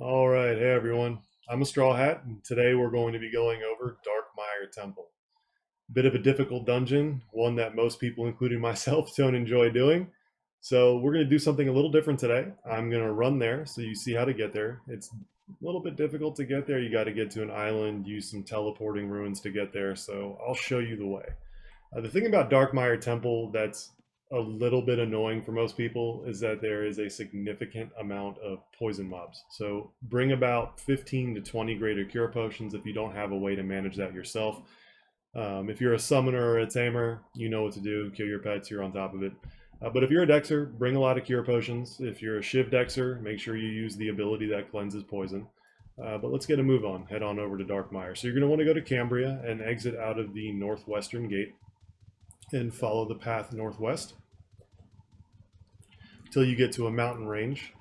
All right, hey everyone. I'm a Straw Hat, and today we're going to be going over Darkmire Temple. Bit of a difficult dungeon, one that most people, including myself, don't enjoy doing. So we're going to do something a little different today. I'm going to run there so you see how to get there. It's a little bit difficult to get there. You got to get to an island, use some teleporting ruins to get there. So I'll show you the way. The thing about Darkmire Temple that's a little bit annoying for most people is that there is a significant amount of poison mobs. So bring about 15 to 20 greater cure potions if you don't have a way to manage that yourself. If you're a summoner or a tamer, you know what to do. Kill your pets, you're on top of it. But if you're a Dexer, bring a lot of cure potions. If you're a Shiv Dexer, make sure you use the ability that cleanses poison. But let's get a move on. Head on over to Darkmire. So you're going to want to go to Cambria and exit out of the northwestern gate and follow the path northwest until you get to a mountain range.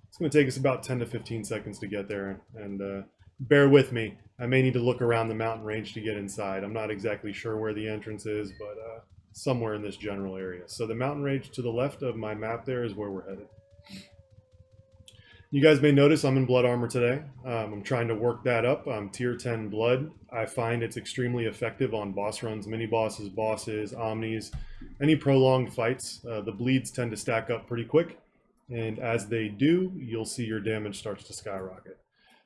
It's going to take us about 10 to 15 seconds to get there, and bear with me. I may need to look around the mountain range to get inside. I'm not exactly sure where the entrance is, but somewhere in this general area. So the mountain range to the left of my map there is where we're headed. You guys may notice I'm in blood armor today. I'm trying to work that up. I'm tier 10 blood. I find it's extremely effective on boss runs, mini bosses, omnis, any prolonged fights. The bleeds tend to stack up pretty quick, and as they do, you'll see your damage starts to skyrocket.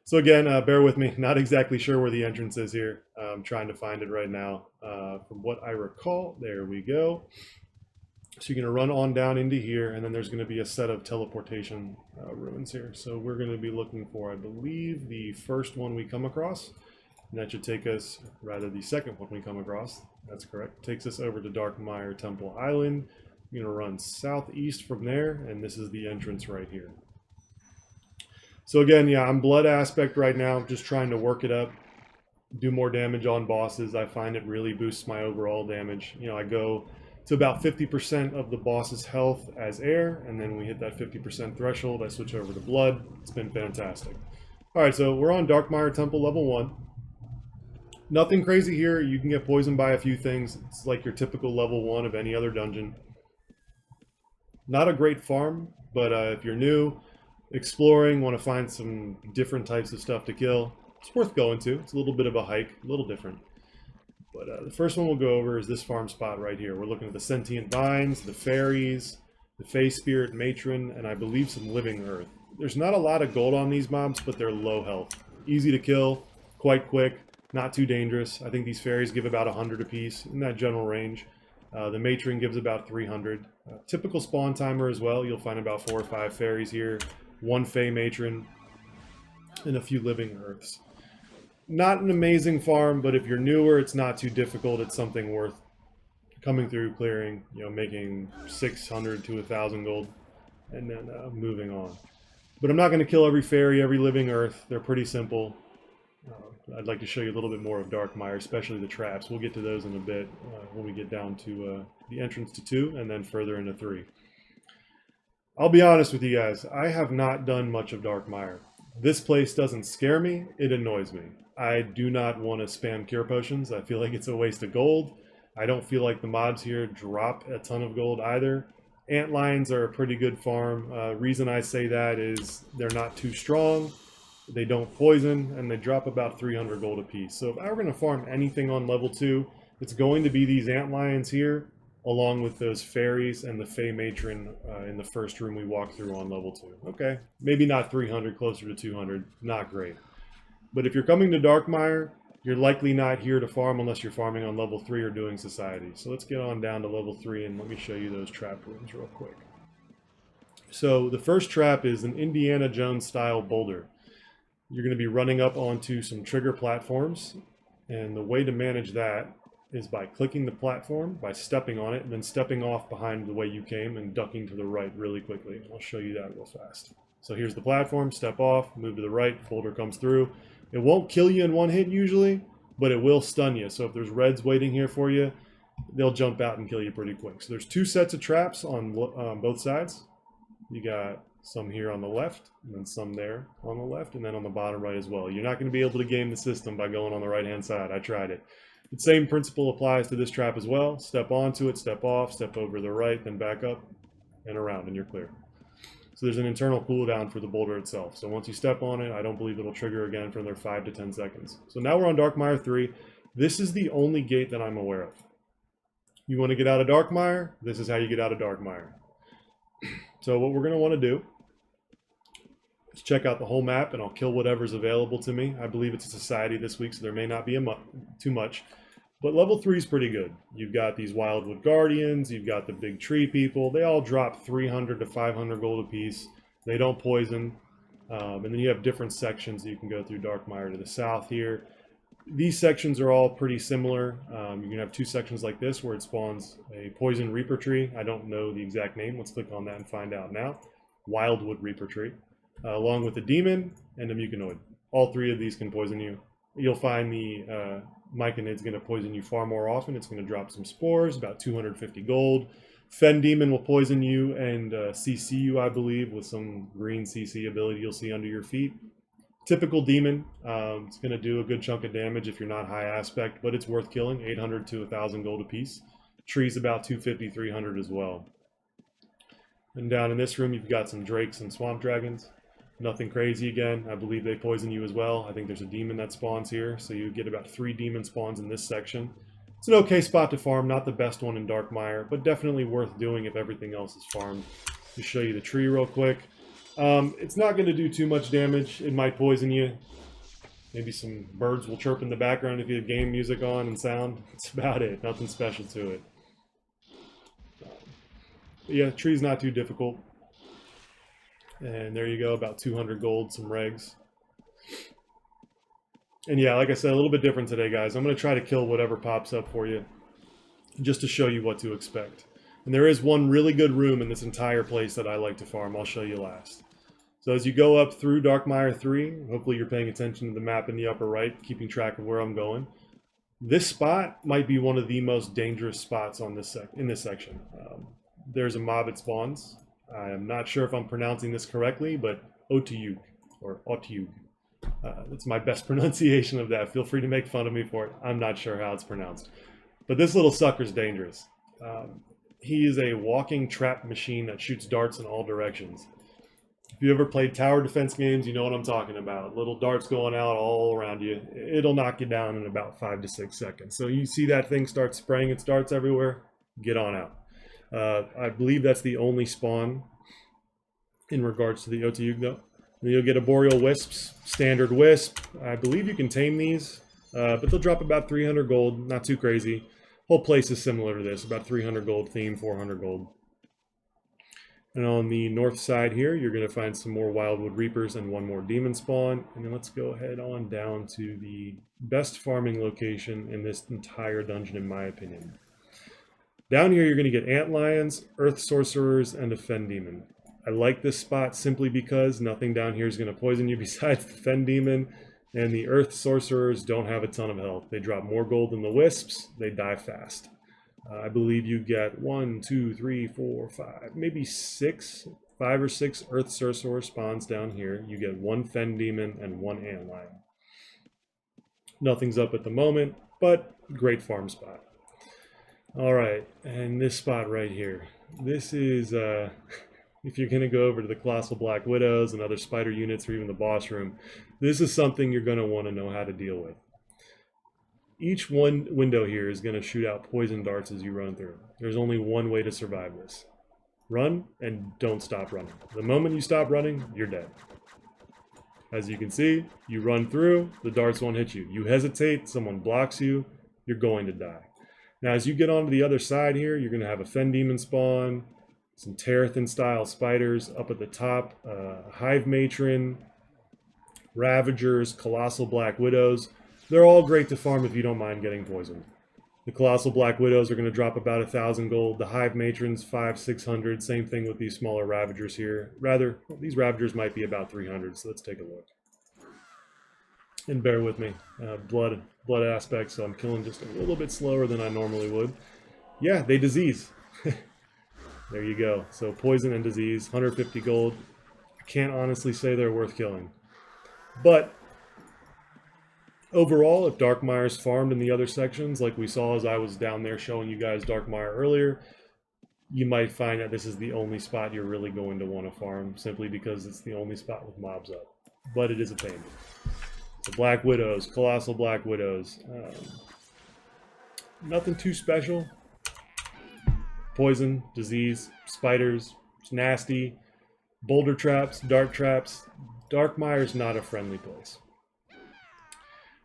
So again, bear with me. Not exactly sure where the entrance is here. I'm trying to find it right now. From what I recall, there we go. So you're going to run on down into here, and then there's going to be a set of teleportation ruins here. So we're going to be looking for, I believe, the first one we come across. And that should take us, rather the second one we come across, that's correct, takes us over to Darkmire Temple Island. You're going to run southeast from there, and this is the entrance right here. So again, yeah, I'm blood aspect right now. I'm just trying to work it up, do more damage on bosses. I find it really boosts my overall damage. You know, I go to about 50% of the boss's health as air, and then we hit that 50% threshold. I switch over to blood. It's been fantastic. All right, so we're on Darkmire Temple level 1. Nothing crazy here. You can get poisoned by a few things. It's like your typical level 1 of any other dungeon. Not a great farm, but if you're new, exploring, want to find some different types of stuff to kill, it's worth going to. It's a little bit of a hike, a little different. But the first one we'll go over is this farm spot right here. We're looking at the sentient vines, the fairies, the Fey Spirit Matron, and I believe some living earth. There's not a lot of gold on these mobs, but they're low health. Easy to kill, quite quick, not too dangerous. I think these fairies give about 100 apiece, in that general range. The Matron gives about 300. Typical spawn timer as well. You'll find about 4 or 5 fairies here, 1 Fey Matron, and a few living earths. Not an amazing farm, but if you're newer, it's not too difficult. It's something worth coming through, clearing, you know, making 600 to 1,000 gold, and then moving on. But I'm not going to kill every fairy, every living earth. They're pretty simple. I'd like to show you a little bit more of Darkmire, especially the traps. We'll get to those in a bit when we get down to the entrance to 2 and then further into 3. I'll be honest with you guys. I have not done much of Darkmire. This place doesn't scare me. It annoys me. I do not want to spam cure potions. I feel like it's a waste of gold. I don't feel like the mobs here drop a ton of gold either. Antlions are a pretty good farm. Reason I say that is they're not too strong. They don't poison, and they drop about 300 gold apiece. So if I were going to farm anything on level 2, it's going to be these antlions here, along with those fairies and the Fey Matron in the first room we walked through on level 2. Okay, maybe not 300, closer to 200. Not great. But if you're coming to Darkmire, you're likely not here to farm unless you're farming on level 3 or doing Society. So let's get on down to level 3 and let me show you those trap rooms real quick. So the first trap is an Indiana Jones style boulder. You're going to be running up onto some trigger platforms, and the way to manage that is by clicking the platform, by stepping on it, and then stepping off behind the way you came and ducking to the right really quickly. I'll show you that real fast. So here's the platform, step off, move to the right, boulder comes through. It won't kill you in one hit usually, but it will stun you. So if there's reds waiting here for you, they'll jump out and kill you pretty quick. So there's 2 sets of traps on both sides. You got some here on the left, and then some there on the left, and then on the bottom right as well. You're not going to be able to game the system by going on the right-hand side. I tried it. The same principle applies to this trap as well. Step onto it, step off, step over to the right, then back up and around, and you're clear. So there's an internal cooldown for the boulder itself. So once you step on it, I don't believe it'll trigger again for another 5 to 10 seconds. So now we're on Darkmire 3. This is the only gate that I'm aware of. You want to get out of Darkmire? This is how you get out of Darkmire. So what we're going to want to do is check out the whole map, and I'll kill whatever's available to me. I believe it's a society this week, so there may not be too much. But level 3 is pretty good. You've got these Wildwood Guardians, you've got the big tree people. They all drop 300 to 500 gold apiece. They don't poison. And then you have different sections that you can go through Darkmire to the south here. These sections are all pretty similar. You can have 2 sections like this where it spawns a poison reaper tree. I don't know the exact name. Let's click on that and find out now. Wildwood reaper tree. Along with a demon and a mucinoid. All 3 of these can poison you. You'll find the Myconid's going to poison you far more often. It's going to drop some spores, about 250 gold. Fen Demon will poison you and CC you, I believe, with some green CC ability you'll see under your feet. Typical demon. It's going to do a good chunk of damage if you're not high aspect, but it's worth killing. 800 to 1,000 gold apiece. Tree's about 250, 300 as well. And down in this room, you've got some drakes and swamp dragons. Nothing crazy again. I believe they poison you as well. I think there's a demon that spawns here, so you get about 3 demon spawns in this section. It's an okay spot to farm, not the best one in Darkmire, but definitely worth doing if everything else is farmed. Just show you the tree real quick. It's not going to do too much damage. It might poison you. Maybe some birds will chirp in the background if you have game music on and sound. That's about it. Nothing special to it. But yeah, tree's not too difficult. And there you go, about 200 gold, some regs. And yeah, like I said, a little bit different today, guys. I'm going to try to kill whatever pops up for you, just to show you what to expect. And there is one really good room in this entire place that I like to farm. I'll show you last. So as you go up through Darkmire 3, hopefully you're paying attention to the map in the upper right, keeping track of where I'm going. This spot might be one of the most dangerous spots on this in this section. There's a mob that spawns. I am not sure if I'm pronouncing this correctly, but Otyug, or Otyug. That's my best pronunciation of that. Feel free to make fun of me for it. I'm not sure how it's pronounced. But this little sucker's dangerous. He is a walking trap machine that shoots darts in all directions. If you ever played tower defense games, you know what I'm talking about. Little darts going out all around you. It'll knock you down in about 5 to 6 seconds. So you see that thing start spraying its darts everywhere, get on out. I believe that's the only spawn in regards to the Otyug, though. And you'll get a Boreal Wisps, standard Wisp. I believe you can tame these, but they'll drop about 300 gold, not too crazy. Whole place is similar to this, about 300 gold theme, 400 gold. And on the north side here, you're going to find some more Wildwood Reapers and one more Demon Spawn. And then let's go ahead on down to the best farming location in this entire dungeon, in my opinion. Down here, you're going to get Antlions, Earth Sorcerers, and a Fen Demon. I like this spot simply because nothing down here is going to poison you besides the Fen Demon, and the Earth Sorcerers don't have a ton of health. They drop more gold than the Wisps. They die fast. I believe you get 1, 2, 3, 4, 5, maybe 5 or 6 Earth Sorcerer spawns down here. You get 1 Fen Demon and 1 Antlion. Nothing's up at the moment, but great farm spot. All right, and this spot right here. This is, if you're going to go over to the Colossal Black Widows and other spider units or even the boss room, this is something you're going to want to know how to deal with. Each one window here is going to shoot out poison darts as you run through. There's only one way to survive this. Run and don't stop running. The moment you stop running, you're dead. As you can see, you run through, the darts won't hit you. You hesitate, someone blocks you, you're going to die. Now, as you get onto the other side here, you're going to have a Fen Demon spawn, some Terrathan-style spiders up at the top, Hive Matron, Ravagers, Colossal Black Widows. They're all great to farm if you don't mind getting poisoned. The Colossal Black Widows are going to drop about 1,000 gold. The Hive Matrons, 500, 600. Same thing with these smaller Ravagers here. Rather, these Ravagers might be about 300, so let's take a look. And bear with me, blood aspect, so I'm killing just a little bit slower than I normally would. Yeah, they disease. There you go. So poison and disease, 150 gold. I can't honestly say they're worth killing. But overall, if Darkmire's farmed in the other sections, like we saw as I was down there showing you guys Darkmire earlier, you might find that this is the only spot you're really going to want to farm, simply because it's the only spot with mobs up. But it is a pain. So Black Widows, Colossal Black Widows. Nothing too special. Poison, disease, spiders, it's nasty. Boulder traps, dark traps. Darkmire's not a friendly place.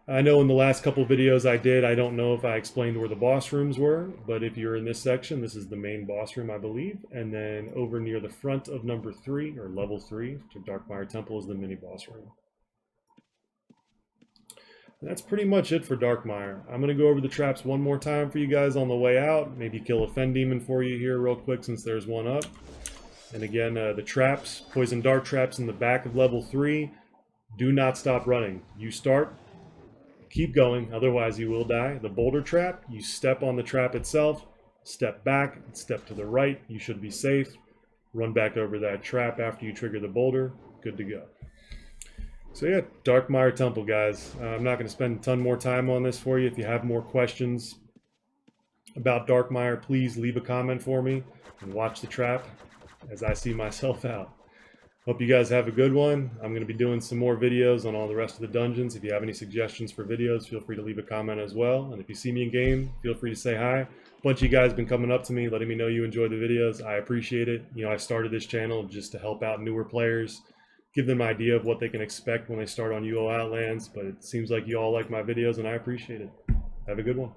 I know in the last couple videos I did, I don't know if I explained where the boss rooms were, but if you're in this section, this is the main boss room, I believe. And then over near the front of number 3, or level 3, to Darkmire Temple, is the mini boss room. And that's pretty much it for Darkmire. I'm going to go over the traps one more time for you guys on the way out. Maybe kill a Fen Demon for you here real quick, since there's one up. And again, the traps, poison dart traps in the back of level 3, do not stop running. You start, keep going, otherwise you will die. The boulder trap, you step on the trap itself, step back, step to the right, you should be safe. Run back over that trap after you trigger the boulder, good to go. So yeah, Darkmire Temple, guys. I'm not going to spend a ton more time on this for you. If you have more questions about Darkmire, please leave a comment for me and watch the trap as I see myself out. Hope you guys have a good one. I'm going to be doing some more videos on all the rest of the dungeons. If you have any suggestions for videos, feel free to leave a comment as well. And if you see me in game, feel free to say hi. A bunch of you guys have been coming up to me, letting me know you enjoy the videos. I appreciate it. You know, I started this channel just to help out newer players, give them an idea of what they can expect when they start on UO Outlands. But it seems like you all like my videos, and I appreciate it. Have a good one.